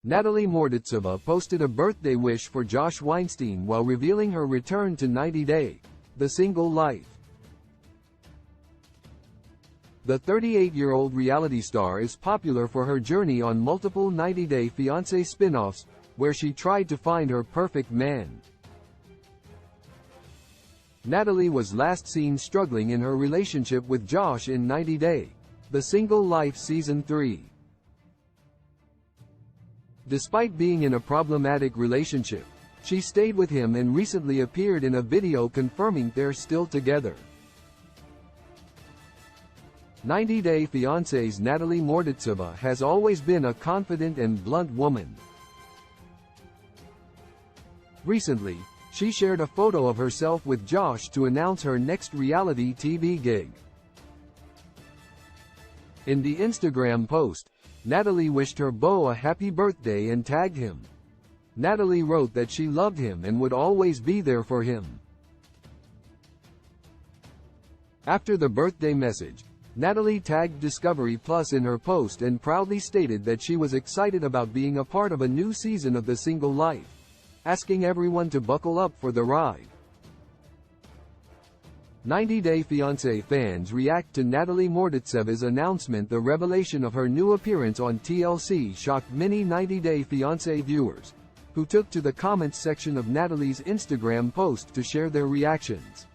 Natalie Morditsova posted a birthday wish for Josh Weinstein while revealing her return to 90 Day, the single life. The 38-year-old reality star is popular for her journey on multiple 90 Day Fiancé spin-offs, where she tried to find her perfect man. Natalie was last seen struggling in her relationship with Josh in 90 Day, the Single Life Season 3. Despite being in a problematic relationship, she stayed with him and recently appeared in a video confirming they're still together. 90 Day Fiancé's Natalie Morditsova has always been a confident and blunt woman. Recently, she shared a photo of herself with Josh to announce her next reality TV gig. In the Instagram post, Natalie wished her beau a happy birthday and tagged him. Natalie wrote that she loved him and would always be there for him. After the birthday message, Natalie tagged Discovery Plus in her post and proudly stated that she was excited about being a part of a new season of The Single Life, asking everyone to buckle up for the ride. 90 Day Fiancé fans react to Natalie Morditsova's announcement. The revelation of her new appearance on TLC shocked many 90 Day Fiancé viewers, who took to the comments section of Natalie's Instagram post to share their reactions.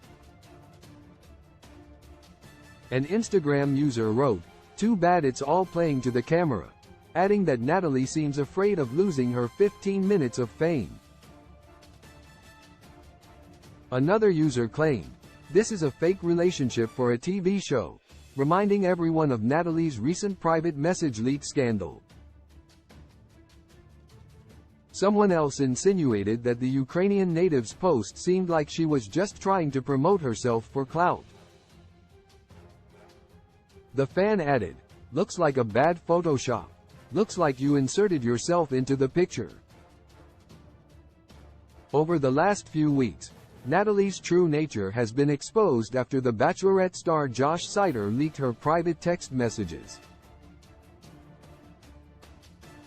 An Instagram user wrote, "Too bad it's all playing to the camera," adding that Natalie seems afraid of losing her 15 minutes of fame. Another user claimed, "This is a fake relationship for a TV show," reminding everyone of Natalie's recent private message leak scandal. Someone else insinuated that the Ukrainian native's post seemed like she was just trying to promote herself for clout. The fan added, "Looks like a bad Photoshop. Looks like you inserted yourself into the picture." Over the last few weeks, Natalie's true nature has been exposed after the Bachelorette star Josh Sider leaked her private text messages.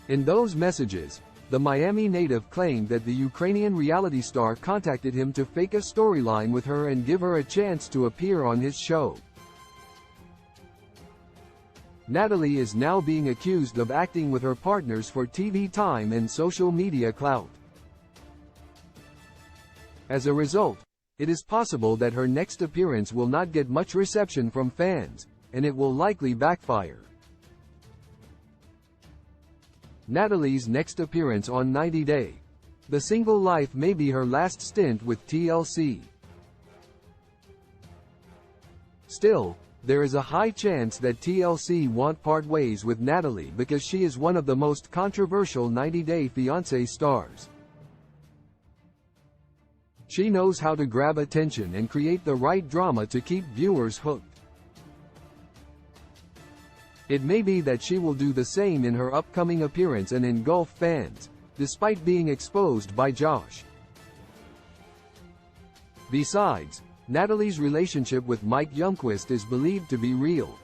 In those messages, the Miami native claimed that the Ukrainian reality star contacted him to fake a storyline with her and give her a chance to appear on his show. Natalie is now being accused of acting with her partners for TV time and social media clout. As a result, it is possible that her next appearance will not get much reception from fans, and it will likely backfire. Natalie's next appearance on 90 Day, The Single Life may be her last stint with TLC. Still, there is a high chance that TLC won't part ways with Natalie because she is one of the most controversial 90 Day Fiancé stars. She knows how to grab attention and create the right drama to keep viewers hooked. It may be that she will do the same in her upcoming appearance and engulf fans, despite being exposed by Josh. Besides, Natalie's relationship with Mike Youngquist is believed to be real.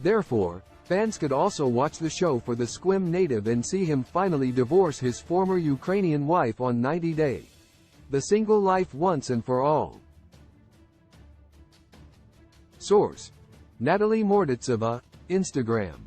Therefore, fans could also watch the show for the Squim native and see him finally divorce his former Ukrainian wife on 90 Day, The Single Life once and for all. Source: Natalie Morditsova, Instagram.